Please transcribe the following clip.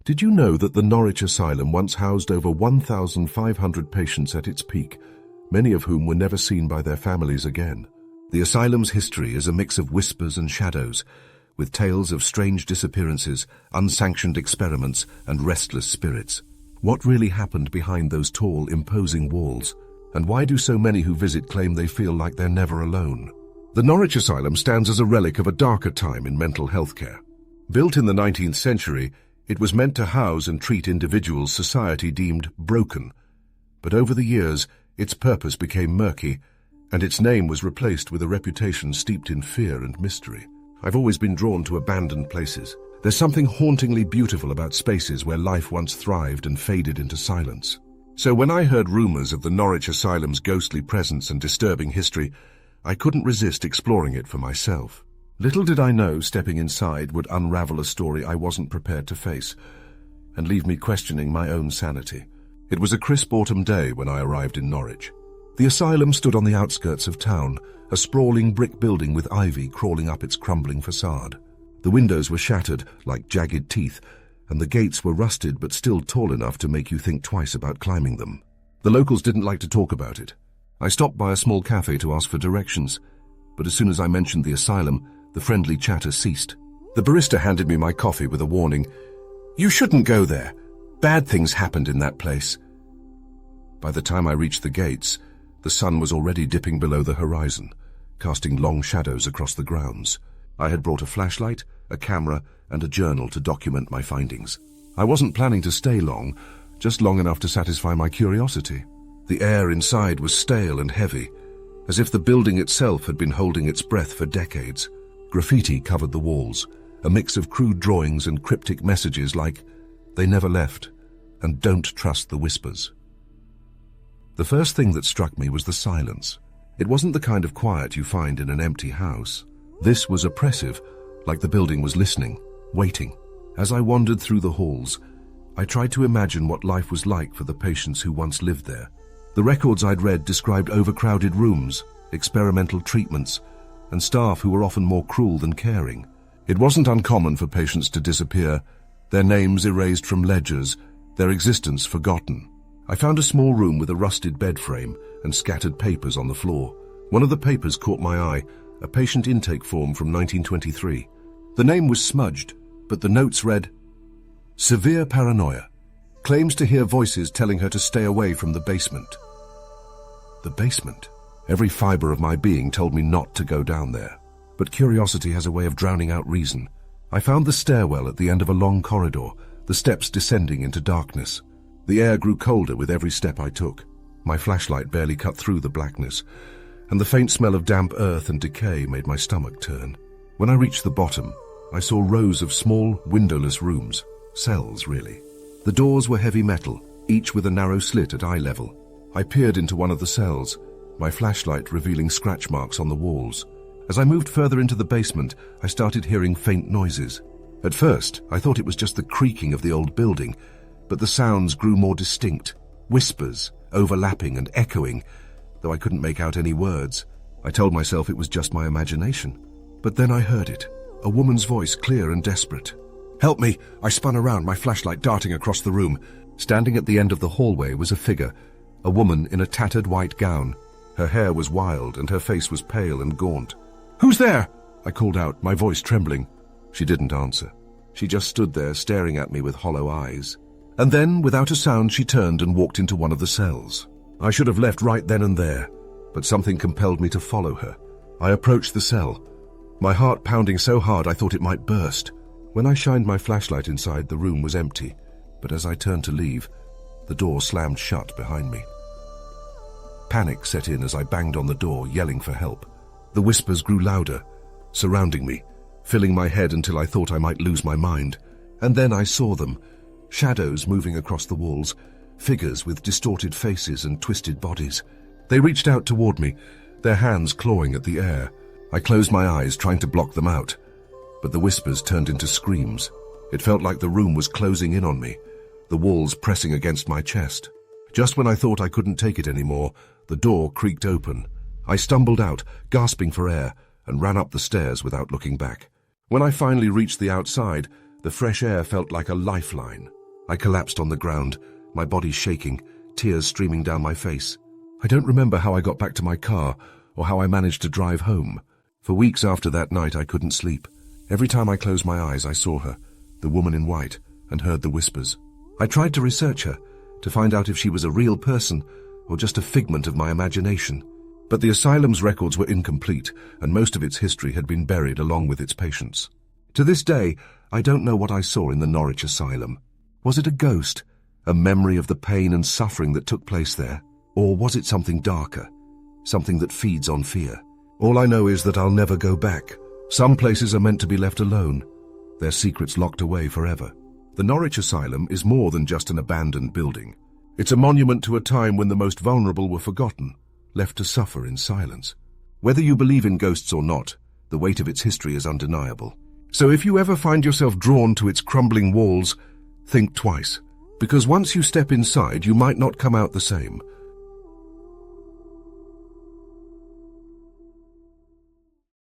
Did you know that the Norwich Asylum once housed over 1,500 patients at its peak, many of whom were never seen by their families again? The asylum's history is a mix of whispers and shadows, with tales of strange disappearances, unsanctioned experiments, and restless spirits. What really happened behind those tall, imposing walls? And why do so many who visit claim they feel like they're never alone? The Norwich Asylum stands as a relic of a darker time in mental health care. Built in the 19th century, it was meant to house and treat individuals society deemed broken. But over the years, its purpose became murky, and its name was replaced with a reputation steeped in fear and mystery. I've always been drawn to abandoned places. There's something hauntingly beautiful about spaces where life once thrived and faded into silence. So when I heard rumors of the Norwich Asylum's ghostly presence and disturbing history, I couldn't resist exploring it for myself. Little did I know stepping inside would unravel a story I wasn't prepared to face and leave me questioning my own sanity. It was a crisp autumn day when I arrived in Norwich. The asylum stood on the outskirts of town, a sprawling brick building with ivy crawling up its crumbling facade. The windows were shattered like jagged teeth, and the gates were rusted but still tall enough to make you think twice about climbing them. The locals didn't like to talk about it. I stopped by a small cafe to ask for directions, but as soon as I mentioned the asylum, the friendly chatter ceased. The barista handed me my coffee with a warning. "You shouldn't go there. Bad things happened in that place." By the time I reached the gates, the sun was already dipping below the horizon, casting long shadows across the grounds. I had brought a flashlight, a camera, and a journal to document my findings. I wasn't planning to stay long, just long enough to satisfy my curiosity. The air inside was stale and heavy, as if the building itself had been holding its breath for decades. Graffiti covered the walls, a mix of crude drawings and cryptic messages like, "They never left," and "Don't trust the whispers." The first thing that struck me was the silence. It wasn't the kind of quiet you find in an empty house. This was oppressive, like the building was listening, waiting. As I wandered through the halls, I tried to imagine what life was like for the patients who once lived there. The records I'd read described overcrowded rooms, experimental treatments, and staff who were often more cruel than caring. It wasn't uncommon for patients to disappear, their names erased from ledgers, their existence forgotten. I found a small room with a rusted bed frame and scattered papers on the floor. One of the papers caught my eye, a patient intake form from 1923. The name was smudged, but the notes read, "Severe paranoia. Claims to hear voices telling her to stay away from the basement." The basement? Every fiber of my being told me not to go down there. But curiosity has a way of drowning out reason. I found the stairwell at the end of a long corridor, the steps descending into darkness. The air grew colder with every step I took. My flashlight barely cut through the blackness, and the faint smell of damp earth and decay made my stomach turn. When I reached the bottom, I saw rows of small, windowless rooms, cells really. The doors were heavy metal, each with a narrow slit at eye level. I peered into one of the cells, my flashlight revealing scratch marks on the walls. As I moved further into the basement, I started hearing faint noises. At first, I thought it was just the creaking of the old building, but the sounds grew more distinct, whispers, overlapping and echoing, though I couldn't make out any words. I told myself it was just my imagination. But then I heard it, a woman's voice, clear and desperate. "Help me!" I spun around, my flashlight darting across the room. Standing at the end of the hallway was a figure, a woman in a tattered white gown. Her hair was wild and her face was pale and gaunt. "Who's there?" I called out, my voice trembling. She didn't answer. She just stood there staring at me with hollow eyes. And then, without a sound, she turned and walked into one of the cells. I should have left right then and there, but something compelled me to follow her. I approached the cell, my heart pounding so hard I thought it might burst. When I shined my flashlight inside, the room was empty, but as I turned to leave, the door slammed shut behind me. Panic set in as I banged on the door, yelling for help. The whispers grew louder, surrounding me, filling my head until I thought I might lose my mind. And then I saw them, shadows moving across the walls, figures with distorted faces and twisted bodies. They reached out toward me, their hands clawing at the air. I closed my eyes, trying to block them out, but the whispers turned into screams. It felt like the room was closing in on me, the walls pressing against my chest. Just when I thought I couldn't take it anymore, the door creaked open. I stumbled out, gasping for air, and ran up the stairs without looking back. When I finally reached the outside, The fresh air felt like a lifeline. I collapsed on the ground, my body shaking, tears streaming down my face. I don't remember how I got back to my car or how I managed to drive home. For weeks after that night, I couldn't sleep. Every time I closed my eyes, I saw her, the woman in white, and heard the whispers. I tried to research her, to find out if she was a real person or just a figment of my imagination. But the asylum's records were incomplete, and most of its history had been buried along with its patients. To this day, I don't know what I saw in the Norwich Asylum. Was it a ghost, a memory of the pain and suffering that took place there? Or was it something darker, something that feeds on fear? All I know is that I'll never go back. Some places are meant to be left alone, their secrets locked away forever. The Norwich Asylum is more than just an abandoned building. It's a monument to a time when the most vulnerable were forgotten, left to suffer in silence. Whether you believe in ghosts or not, the weight of its history is undeniable. So if you ever find yourself drawn to its crumbling walls, think twice. Because once you step inside, you might not come out the same.